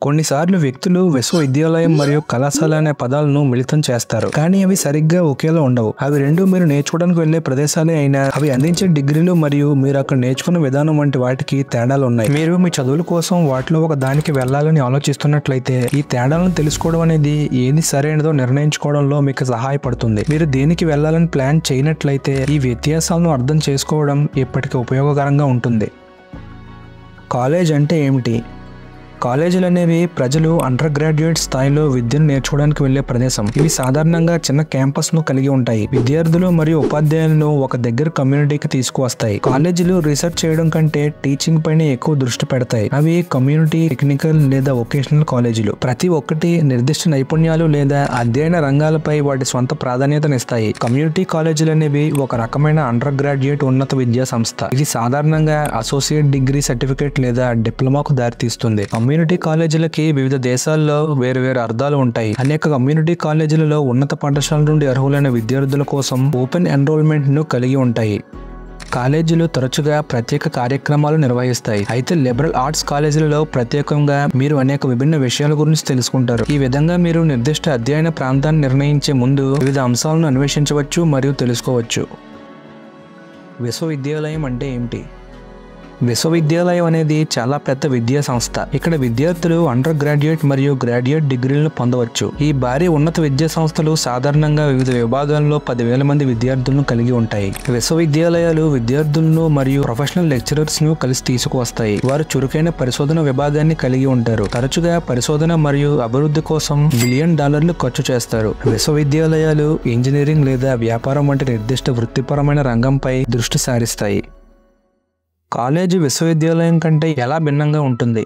కొన్నిసార్లు వ్యక్తులు విశ్వవిద్యాలయం మరియు కళాశాల అనే పదాలను మిళితం చేస్తారు, కానీ అవి సరిగ్గా ఒకేలా ఉండవు. అవి రెండు మీరు నేర్చుకోవడానికి వెళ్లే ప్రదేశాలే అయినా అవి అందించే డిగ్రీలు మరియు మీరు అక్కడ నేర్చుకున్న విధానం వంటి వాటికి తేడాలు ఉన్నాయి. మీరు మీ చదువుల కోసం వాటిలో ఒక దానికి వెళ్లాలని ఆలోచిస్తున్నట్లయితే ఈ తేడాలను తెలుసుకోవడం అనేది ఏది సరైనదో నిర్ణయించుకోవడంలో మీకు సహాయపడుతుంది. మీరు దేనికి వెళ్లాలని ప్లాన్ చేయనట్లయితే ఈ వ్యత్యాసాలను అర్థం చేసుకోవడం ఎప్పటికీ ఉపయోగకరంగా ఉంటుంది. కాలేజ్ అంటే ఏమిటి? కాలేజీలు అనేవి ప్రజలు అండర్ గ్రాడ్యుయేట్ స్థాయిలో విద్యను నేర్చుకోవడానికి వెళ్లే ప్రదేశం. ఇవి సాధారణంగా చిన్న క్యాంపస్ ను కలిగి ఉంటాయి. విద్యార్థులు మరియు ఉపాధ్యాయులను ఒక దగ్గర కమ్యూనిటీకి తీసుకువస్తాయి. కాలేజీలు రీసెర్చ్ చేయడం కంటే టీచింగ్ పైన ఎక్కువ దృష్టి పెడతాయి. అవి కమ్యూనిటీ, టెక్నికల్ లేదా వొకేషనల్ కాలేజీలు. ప్రతి ఒక్కటి నిర్దిష్ట నైపుణ్యాలు లేదా అధ్యయన రంగాలపై వాటి స్వంత ప్రాధాన్యతనిస్తాయి. కమ్యూనిటీ కాలేజీలు అనేవి ఒక రకమైన అండర్ గ్రాడ్యుయేట్ ఉన్నత విద్యా సంస్థ. ఇది సాధారణంగా అసోసియేట్ డిగ్రీ సర్టిఫికేట్ లేదా డిప్లొమాకు దారితీస్తుంది. కమ్యూనిటీ కాలేజీలకి వివిధ దేశాల్లో వేరువేరు అర్థాలు ఉంటాయి. అనేక కమ్యూనిటీ కాలేజీలలో ఉన్నత పాఠశాల నుండి అర్హులైన విద్యార్థుల కోసం ఓపెన్ ఎన్రోల్మెంట్ ను కలిగి ఉంటాయి. కాలేజీలు తరచుగా ప్రత్యేక కార్యక్రమాలు నిర్వహిస్తాయి. అయితే లిబరల్ ఆర్ట్స్ కాలేజీలలో ప్రత్యేకంగా మీరు అనేక విభిన్న విషయాల గురించి తెలుసుకుంటారు. ఈ విధంగా మీరు నిర్దిష్ట అధ్యయన ప్రాంతాన్ని నిర్ణయించే ముందు వివిధ అంశాలను అన్వేషించవచ్చు మరియు తెలుసుకోవచ్చు. విశ్వవిద్యాలయం అంటే ఏమిటి? విశ్వవిద్యాలయం అనేది చాలా పెద్ద విద్యా సంస్థ. ఇక్కడ విద్యార్థులు అండర్ గ్రాడ్యుయేట్ మరియు గ్రాడ్యుయేట్ డిగ్రీలను పొందవచ్చు. ఈ భారీ ఉన్నత విద్యా సంస్థలు సాధారణంగా వివిధ విభాగాల్లో 10,000 మంది విద్యార్థులను కలిగి ఉంటాయి. విశ్వవిద్యాలయాలు విద్యార్థులను మరియు ప్రొఫెషనల్ లెక్చరర్స్ ను కలిసి తీసుకువస్తాయి. వారు చురుకైన పరిశోధన విభాగాన్ని కలిగి ఉంటారు. తరచుగా పరిశోధన మరియు అభివృద్ధి కోసం $1 బిలియన్ ఖర్చు చేస్తారు. విశ్వవిద్యాలయాలు ఇంజనీరింగ్ లేదా వ్యాపారం వంటి నిర్దిష్ట వృత్తిపరమైన రంగంపై దృష్టి సారిస్తాయి. కాలేజీ విశ్వవిద్యాలయం కంటే ఎలా భిన్నంగా ఉంటుంది?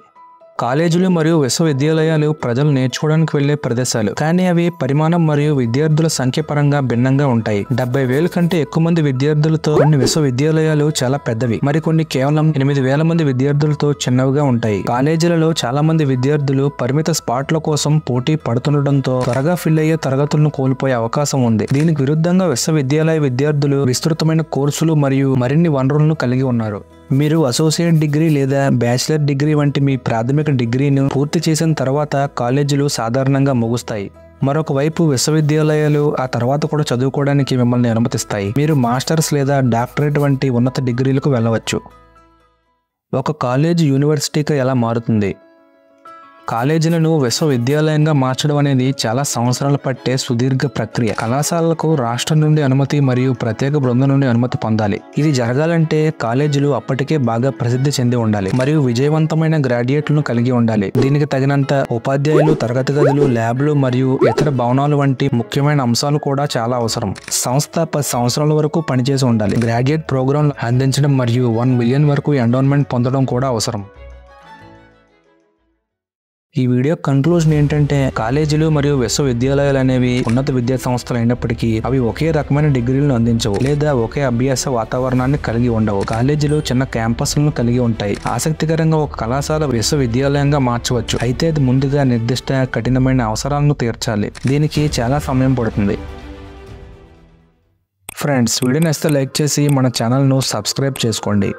కాలేజీలు మరియు విశ్వవిద్యాలయాలు ప్రజలు నేర్చుకోవడానికి వెళ్లే ప్రదేశాలు, కానీ అవి పరిమాణం మరియు విద్యార్థుల సంఖ్య పరంగా భిన్నంగా ఉంటాయి. 70,000 కంటే ఎక్కువ మంది విద్యార్థులతో కొన్ని విశ్వవిద్యాలయాలు చాలా పెద్దవి, మరికొన్ని కేవలం 8,000 మంది విద్యార్థులతో చిన్నవిగా ఉంటాయి. కాలేజీలలో చాలా మంది విద్యార్థులు పరిమిత స్పాట్ల కోసం పోటీ పడుతుండటంతో త్వరగా ఫిల్ అయ్యే తరగతులను కోల్పోయే అవకాశం ఉంది. దీనికి విరుద్ధంగా విశ్వవిద్యాలయ విద్యార్థులు విస్తృతమైన కోర్సులు మరియు మరిన్ని వనరులను కలిగి ఉన్నారు. మీరు అసోసియేట్ డిగ్రీ లేదా బ్యాచిలర్ డిగ్రీ వంటి మీ ప్రాథమిక డిగ్రీను పూర్తి చేసిన తర్వాత కాలేజీలు సాధారణంగా ముగుస్తాయి. మరొక వైపు విశ్వవిద్యాలయాలు ఆ తర్వాత కూడా చదువుకోవడానికి మిమ్మల్ని అనుమతిస్తాయి. మీరు మాస్టర్స్ లేదా డాక్టరేట్ వంటి ఉన్నత డిగ్రీలకు వెళ్ళవచ్చు. ఒక కాలేజ్ యూనివర్సిటీగా ఎలా మారుతుంది? కాలేజీలను విశ్వవిద్యాలయంగా మార్చడం అనేది చాలా సంవత్సరాలు పట్టే సుదీర్ఘ ప్రక్రియ. కళాశాలలకు రాష్ట్రం నుండి అనుమతి మరియు ప్రత్యేక బృందం నుండి అనుమతి పొందాలి. ఇది జరగాలంటే కాలేజీలు అప్పటికే బాగా ప్రసిద్ధి చెంది ఉండాలి మరియు విజయవంతమైన గ్రాడ్యుయేట్లను కలిగి ఉండాలి. దీనికి తగినంత ఉపాధ్యాయులు, తరగతి గదులు, ల్యాబ్లు మరియు ఇతర భవనాలు వంటి ముఖ్యమైన అంశాలు కూడా చాలా అవసరం. సంస్థ 10 సంవత్సరాల వరకు పనిచేసి ఉండాలి. గ్రాడ్యుయేట్ ప్రోగ్రాంలు అందించడం మరియు $1 మిలియన్ వరకు ఎండోన్మెంట్ పొందడం కూడా అవసరం. ఈ వీడియో కంక్లూజన్ ఏంటంటే, కాలేజీలు మరియు విశ్వవిద్యాలయాలు అనేవి ఉన్నత విద్యా సంస్థలు అయినప్పటికీ అవి ఒకే రకమైన డిగ్రీలను అందించవు లేదా ఒకే అభ్యాస వాతావరణాన్ని కలిగి ఉండవు. కాలేజీలు చిన్న క్యాంపస్లను కలిగి ఉంటాయి. ఆసక్తికరంగా ఒక కళాశాల విశ్వవిద్యాలయంగా మార్చవచ్చు, అయితే అది ముందుగా నిర్దిష్ట కఠినమైన అవసరాలను తీర్చాలి. దీనికి చాలా సమయం పడుతుంది. ఫ్రెండ్స్, వీడియో నచ్చితే లైక్ చేసి మన ఛానల్ను సబ్స్క్రైబ్ చేసుకోండి.